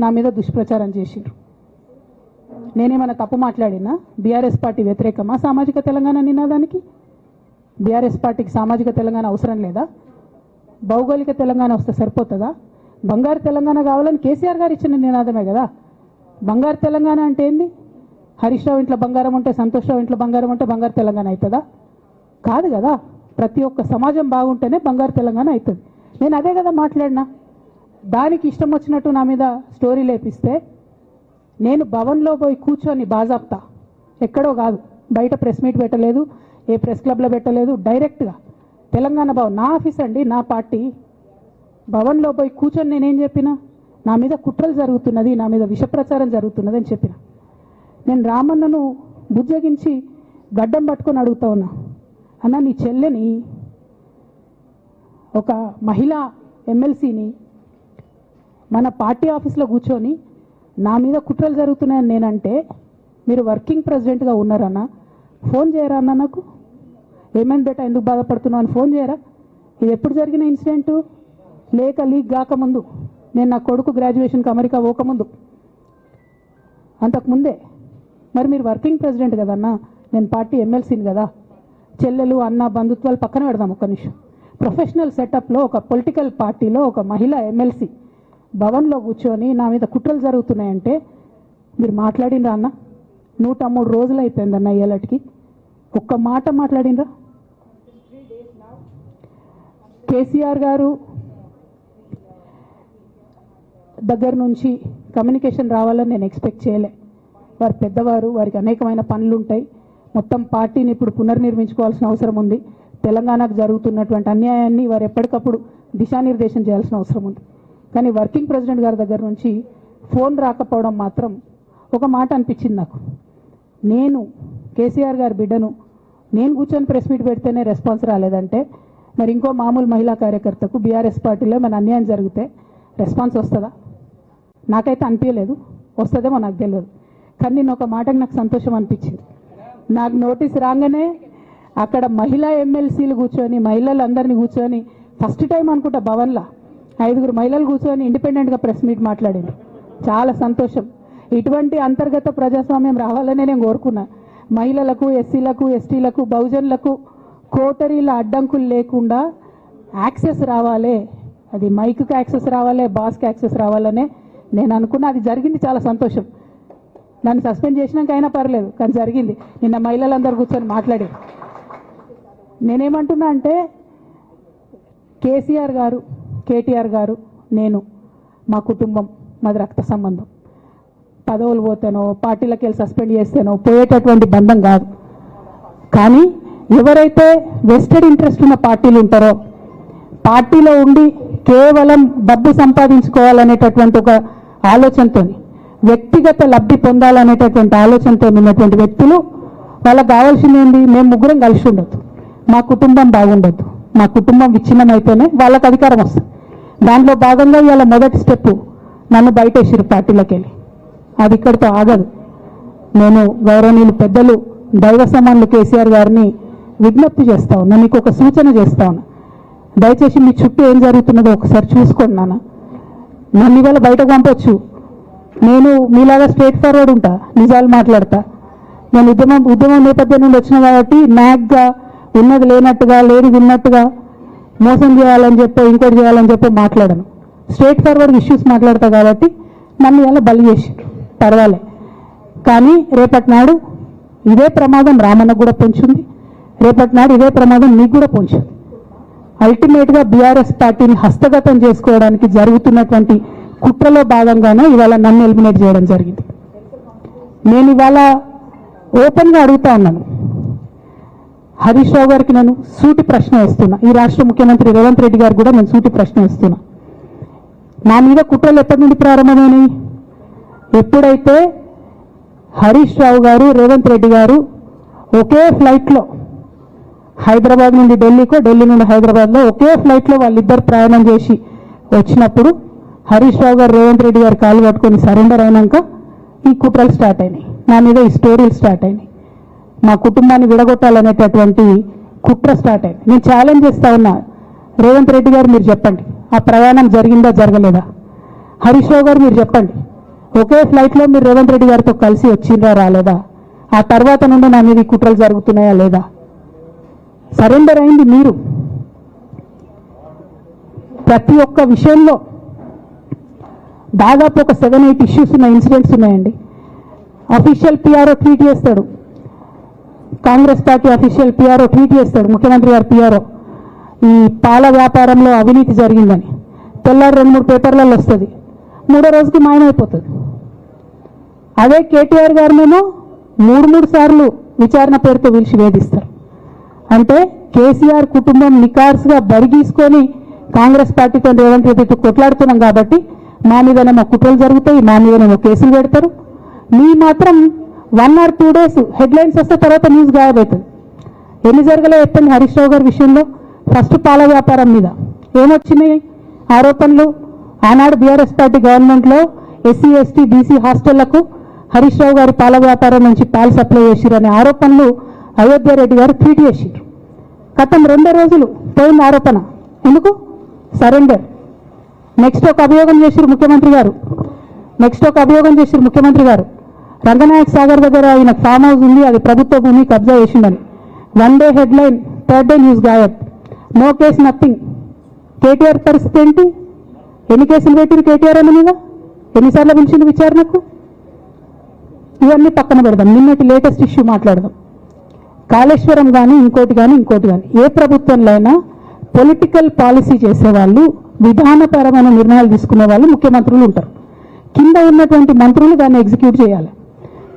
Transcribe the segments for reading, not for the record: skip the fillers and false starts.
నా మీద దుష్ప్రచారం చేసిండ్రు. నేనేమైనా తప్పు మాట్లాడినా? బీఆర్ఎస్ పార్టీ వ్యతిరేకమా సామాజిక తెలంగాణ నినాదానికి? బీఆర్ఎస్ పార్టీకి సామాజిక తెలంగాణ అవసరం లేదా? భౌగోళిక తెలంగాణ వస్తే సరిపోతుందా? బంగారు తెలంగాణ కావాలని కేసీఆర్ గారు ఇచ్చిన నినాదమే కదా. బంగారు తెలంగాణ అంటే ఏంది? హరీష్ రావు ఇంట్లో బంగారం ఉంటే, సంతోష్ రావు ఇంట్లో బంగారం ఉంటే బంగారు తెలంగాణ అవుతుందా? కాదు కదా. ప్రతి ఒక్క సమాజం బాగుంటేనే బంగారు తెలంగాణ అవుతుంది. నేను అదే కదా మాట్లాడినా. దానికి ఇష్టం వచ్చినట్టు నా మీద స్టోరీ లేపిస్తే నేను భవన్లో పోయి కూర్చొని బాజాప్తా, ఎక్కడో కాదు, బయట ప్రెస్ మీట్ పెట్టలేదు, ఏ ప్రెస్ క్లబ్లో పెట్టలేదు, డైరెక్ట్గా తెలంగాణ భవన్ నా ఆఫీస్ అండి, నా పార్టీ భవన్లో పోయి కూర్చొని నేనేం చెప్పినా? నా మీద కుట్రలు జరుగుతున్నది, నా మీద విషప్రచారం జరుగుతున్నది అని చెప్పిన. నేను రామన్నను బుజ్జగించి గడ్డం పట్టుకొని అడుగుతా ఉన్నా, అన్న నీ చెల్లెని, ఒక మహిళా ఎమ్మెల్సీని మన పార్టీ ఆఫీస్లో కూర్చొని నా మీద కుట్రలు జరుగుతున్నాయని నేనంటే మీరు వర్కింగ్ ప్రెసిడెంట్గా ఉన్నారన్నా, ఫోన్ చేయరా అన్న నాకు? ఏమైంది బేటా, ఎందుకు బాధపడుతున్నావు అని ఫోన్ చేయరా? ఇది ఎప్పుడు జరిగిన ఇన్సిడెంటు? లేక లీక్ కాకముందు, నేను నా కొడుకు గ్రాడ్యుయేషన్కి అమెరికా పోకముందు, అంతకుముందే. మరి మీరు వర్కింగ్ ప్రెసిడెంట్ కదన్నా, నేను పార్టీ ఎమ్మెల్సీని కదా. చెల్లెలు అన్న బంధుత్వాలు పక్కన పెడదాం ఒక్క నిమిషం. ప్రొఫెషనల్ సెటప్లో ఒక పొలిటికల్ పార్టీలో ఒక మహిళా ఎమ్మెల్సీ భవన్లో కూర్చొని నా మీద కుట్రలు జరుగుతున్నాయంటే మీరు మాట్లాడినరా అన్న? 103 రోజులు అయిపోయిందన్న ఇయ్యాలటికి, ఒక్క మాట మాట్లాడినరా? కేసీఆర్ గారు దగ్గర నుంచి కమ్యూనికేషన్ రావాలని నేను ఎక్స్పెక్ట్ చేయలే. వారు పెద్దవారు, వారికి అనేకమైన పనులు ఉంటాయి. మొత్తం పార్టీని ఇప్పుడు పునర్నిర్మించుకోవాల్సిన అవసరం ఉంది. తెలంగాణకు జరుగుతున్నటువంటి అన్యాయాన్ని వారు ఎప్పటికప్పుడు దిశానిర్దేశం చేయాల్సిన అవసరం ఉంది. కానీ వర్కింగ్ ప్రెసిడెంట్ గారి దగ్గర నుంచి ఫోన్ రాకపోవడం మాత్రం ఒక మాట అనిపించింది నాకు. నేను కేసీఆర్ గారి బిడ్డను, నేను కూర్చొని ప్రెస్ మీట్ పెడితేనే రెస్పాన్స్ రాలేదంటే మరి ఇంకో మామూలు మహిళా కార్యకర్తకు బీఆర్ఎస్ పార్టీలో మన అన్యాయం జరిగితే రెస్పాన్స్ వస్తుందా? నాకైతే అనిపించలేదు. వస్తుందేమో నాకు తెలియదు. కానీ నేను ఒక మాటకు నాకు సంతోషం అనిపించింది. నాకు నోటీస్ రాగానే అక్కడ మహిళా ఎమ్మెల్సీలు కూర్చొని, మహిళలందరినీ కూర్చొని, ఫస్ట్ టైం అనుకుంటా భవన్లో 5 మహిళలు కూర్చొని ఇండిపెండెంట్గా ప్రెస్ మీట్ మాట్లాడింది. చాలా సంతోషం. ఇటువంటి అంతర్గత ప్రజాస్వామ్యం రావాలనే నేను కోరుకున్నా. మహిళలకు, ఎస్సీలకు, ఎస్టీలకు, బహుజనులకు కోటరీల అడ్డంకులు లేకుండా యాక్సెస్ రావాలి. అది మైక్కి యాక్సెస్ రావాలి, బాస్కి యాక్సెస్ రావాలనే నేను అనుకున్నా. అది జరిగింది, చాలా సంతోషం. నన్ను సస్పెండ్ చేసినాక అయినా పర్లేదు, కానీ జరిగింది. నిన్న మహిళలందరూ కూర్చొని మాట్లాడి నేనేమంటున్నా అంటే, కేసీఆర్ గారు, కేటీఆర్ గారు, నేను, మా కుటుంబం, మాది రక్త సంబంధం. పదవులు పోతేనో, పార్టీలకు వెళ్ళి సస్పెండ్ చేస్తేనో పోయేటటువంటి బంధం కాదు. కానీ ఎవరైతే వెస్టెడ్ ఇంట్రెస్ట్ ఉన్న పార్టీలు ఉంటారో, పార్టీలో ఉండి కేవలం డబ్బు సంపాదించుకోవాలనేటటువంటి ఒక ఆలోచనతో, వ్యక్తిగత లబ్ధి పొందాలనేటటువంటి ఆలోచనతో ఉన్నటువంటి వ్యక్తులు, వాళ్ళకి కావాల్సింది ఏంటి? మేము ముగ్గురం కలిసి ఉండొద్దు, మా కుటుంబం బాగుండొద్దు, మా కుటుంబం విచ్ఛిన్నమైతేనే వాళ్ళకి అధికారం వస్తుంది. దాంట్లో భాగంగా ఇవాళ మొదటి స్టెప్ నన్ను బయటేసిరు పార్టీలోకి వెళ్ళి. అది ఇక్కడితో ఆగదు. నేను గౌరవనీయులు పెద్దలు దైవ సమానులు కేసీఆర్ గారిని విజ్ఞప్తి చేస్తా ఉన్నా, మీకు ఒక సూచన చేస్తా ఉన్నా. దయచేసి మీ చుట్టూ ఏం జరుగుతున్నదో ఒకసారి చూసుకోండి నాన్న. నన్ను ఇవాళ బయటకు పంపొచ్చు, నేను మీలాగా స్ట్రేట్ ఫార్వర్డ్ ఉంటా, నిజాలు మాట్లాడతా. నేను ఉద్యమం నేపథ్యం నుండి వచ్చిన కాబట్టి మ్యాగ్గా ఉన్నది లేనట్టుగా, లేనిది ఉన్నట్టుగా, మోసం చేయాలని చెప్పి, ఇంకోటి చేయాలని చెప్పి మాట్లాడను. స్ట్రేట్ ఫార్వర్డ్ ఇష్యూస్ మాట్లాడతా కాబట్టి నన్ను ఇలా బలి చేసి పర్వాలే. కానీ రేపటి నాడు ఇదే ప్రమాదం రామన్నకు కూడా పొంచుంది, రేపటి నాడు ఇదే ప్రమాదం మీకు కూడా పొంచుంది. అల్టిమేట్గా బీఆర్ఎస్ పార్టీని హస్తగతం చేసుకోవడానికి జరుగుతున్నటువంటి కుట్రలో భాగంగానే ఇవాళ నన్ను ఎలిమినేట్ చేయడం జరిగింది. నేను ఇవాళ ఓపెన్గా అడుగుతా ఉన్నాను, హరీష్ రావు గారికి నేను సూటి ప్రశ్న వేస్తున్నా, ఈ రాష్ట్ర ముఖ్యమంత్రి రేవంత్ రెడ్డి గారు కూడా నేను సూటి ప్రశ్న వేస్తున్నా. నా మీద కుట్రలు ఎప్పటి నుండి ప్రారంభమైనాయి? ఎప్పుడైతే హరీష్ రావు గారు, రేవంత్ రెడ్డి గారు ఒకే ఫ్లైట్లో హైదరాబాద్ నుండి ఢిల్లీకో, ఢిల్లీ నుండి హైదరాబాద్లో ఒకే ఫ్లైట్లో వాళ్ళిద్దరు ప్రయాణం చేసి వచ్చినప్పుడు హరీష్ రావు గారు, రేవంత్ రెడ్డి గారు కాలు పట్టుకొని సరెండర్ అయినాక ఈ కుట్రలు స్టార్ట్ అయినాయి, నా మీద ఈ స్టోరీలు స్టార్ట్ అయినాయి. మా కుటుంబాన్ని విడగొట్టాలనేటటువంటి కుట్ర స్టార్ట్ అయింది. నేను ఛాలెంజ్ చేస్తా ఉన్నా, రేవంత్ రెడ్డి గారు మీరు చెప్పండి, ఆ ప్రయాణం జరిగిందా జరగలేదా? హరీష్ రావు గారు మీరు చెప్పండి, ఒకే ఫ్లైట్లో మీరు రేవంత్ రెడ్డి గారితో కలిసి వచ్చిండ్రా రాలేదా? ఆ తర్వాత నుండి నా మీద ఈ కుట్రలు జరుగుతున్నాయా లేదా? సరెండర్ అయింది మీరు. ప్రతి ఒక్క విషయంలో దాదాపు ఒక 7-8 ఇష్యూస్ ఉన్న ఇన్సిడెంట్స్ ఉన్నాయండి. అఫీషియల్ పిఆర్ఓ ట్వీట్ చేస్తాడు, Congress party official PRO tweet చేస్తాడు, ముఖ్యమంత్రి గారు పిఆర్ఓ, ఈ పాల వ్యాపారంలో అవినీతి జరిగిందని. తెల్లారు 2-3 పేపర్లలో వస్తుంది, 3వ రోజుకి మాయమైపోతుంది. అదే కేటీఆర్ గారినేమో 3 సార్లు విచారణ పేరుతో పిలిచి వేధిస్తారు. అంటే కేసీఆర్ కుటుంబం నికార్స్గా బరిగీసుకొని కాంగ్రెస్ పార్టీతో రేవంత్ రెడ్డితో కొట్లాడుతున్నాం కాబట్టి మా మీదనేమో కుట్రలు జరుగుతాయి, మా మీదనేమో కేసులు పెడతారు. మీ మాత్రం 1 or 2 days హెడ్లైన్స్ వస్తే తర్వాత న్యూస్ గాయబవుతుంది. ఎన్ని జరగలే చెప్పండి హరీష్ రావు గారి విషయంలో. ఫస్ట్ పాల వ్యాపారం మీద ఏమొచ్చినాయి ఆరోపణలు? ఆనాడు బీఆర్ఎస్ పార్టీ గవర్నమెంట్లో SC ST BC హాస్టళ్లకు Harish Rao గారి పాల వ్యాపారం నుంచి పాలు సప్లై చేసిరనే ఆరోపణలు అయోధ్య రెడ్డి గారు ట్వీట్ చేసిరు. గతం 2 రోజులు పోయిన ఆరోపణ. ఎందుకు? సరెండర్. నెక్స్ట్ ఒక అభియోగం చేసిరు ముఖ్యమంత్రి గారు. రంగనాయక్ సాగర్ దగ్గర ఆయన ఫామ్ హౌస్ ఉంది, అది ప్రభుత్వ భూమి, కబ్జా చేసిందని. 1 day headline, 3rd day news గాయబ్. No case, nothing. కేటీఆర్ పరిస్థితి ఏంటి? ఎన్ని కేసులు పెట్టిరు కేటీఆర్ అని మీద? ఎన్నిసార్లు పిలిచింది విచారణకు? ఇవన్నీ పక్కన పెడదాం. నిన్నటి లేటెస్ట్ ఇష్యూ మాట్లాడదాం. కాళేశ్వరం కానీ ఇంకోటి కానీ ఏ ప్రభుత్వంలో అయినా పొలిటికల్ పాలసీ చేసేవాళ్ళు, విధానపరమైన నిర్ణయాలు తీసుకునే వాళ్ళు ముఖ్యమంత్రులు ఉంటారు. కింద ఉన్నటువంటి మంత్రులు దాన్ని ఎగ్జిక్యూట్ చేయాలి.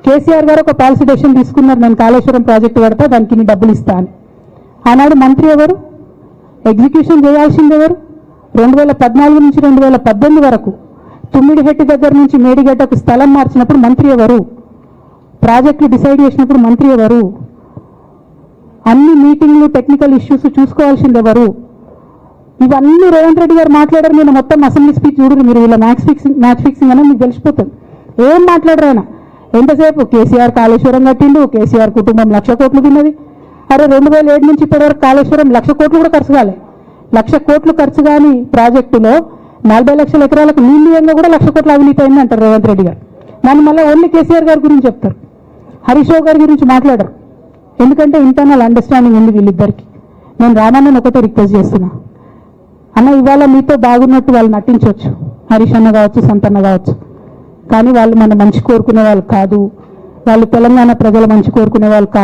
కేసీఆర్ గారు ఒక పాలసీ డెసిషన్ తీసుకున్నారు, నేను కాళేశ్వరం ప్రాజెక్టు కడతా, దానికి ఇన్ని డబ్బులు ఇస్తా అని. ఆనాడు మంత్రి ఎవరు? ఎగ్జిక్యూషన్ చేయాల్సింది ఎవరు? 2014 నుంచి 2018 వరకు తుమ్మిడిహెట్టి దగ్గర నుంచి మేడిగడ్డకు స్థలం మార్చినప్పుడు మంత్రి ఎవరు? ప్రాజెక్టులు డిసైడ్ చేసినప్పుడు మంత్రి ఎవరు? అన్ని మీటింగ్లు, టెక్నికల్ ఇష్యూస్ చూసుకోవాల్సింది ఎవరు? ఇవన్నీ రేవంత్ రెడ్డి గారు మాట్లాడారు. నేను మొత్తం అసెంబ్లీ స్పీచ్ చూడరు మీరు, ఇలా మ్యాచ్ ఫిక్సింగ్ అనేది మీకు తెలిసిపోతుంది. ఏం మాట్లాడరు ఆయన. ఎంతసేపు కేసీఆర్ కాళేశ్వరం కట్టిండు, కేసీఆర్ కుటుంబం 1,00,000 కోట్లు తిన్నది. అరే 2007 నుంచి ఇప్పటివరకు కాళేశ్వరం 1,00,000 కోట్లు కూడా ఖర్చు కాలే. 1,00,000 కోట్లు ఖర్చు కాని ప్రాజెక్టులో 40 లక్షల ఎకరాలకు నీళ్ళీయంగా కూడా 1,00,000 కోట్ల అవినీతి అయింది అంటారు రేవంత్ రెడ్డి గారు. దాన్ని మళ్ళీ ఓన్లీ కేసీఆర్ గారి గురించి చెప్తారు, హరీష్ రావు గారి గురించి మాట్లాడరు. ఎందుకంటే ఇంటర్నల్ అండర్స్టాండింగ్ ఉంది వీళ్ళిద్దరికి. నేను రామాన్ని ఒకటే రిక్వెస్ట్ చేస్తున్నా, అన్న ఇవాళ మీతో బాగున్నట్టు వాళ్ళు నటించవచ్చు, హరీష్ అన్న కావచ్చు, సంతన్న కావచ్చు, కానీ వాళ్ళు మన మంచి కోరుకునే వాళ్ళు కాదు, వాళ్ళు తెలంగాణ ప్రజల మంచి కోరుకునే వాళ్ళు కాదు.